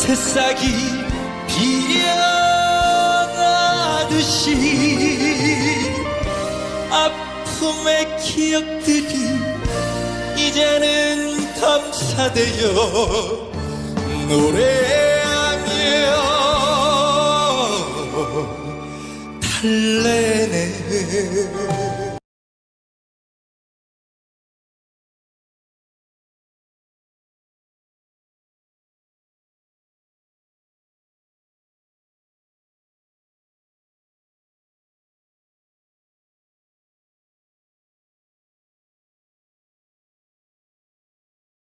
새싹이 피어나듯이 아픔의 기억들이 이제는 감사되어 노래하며 달래네.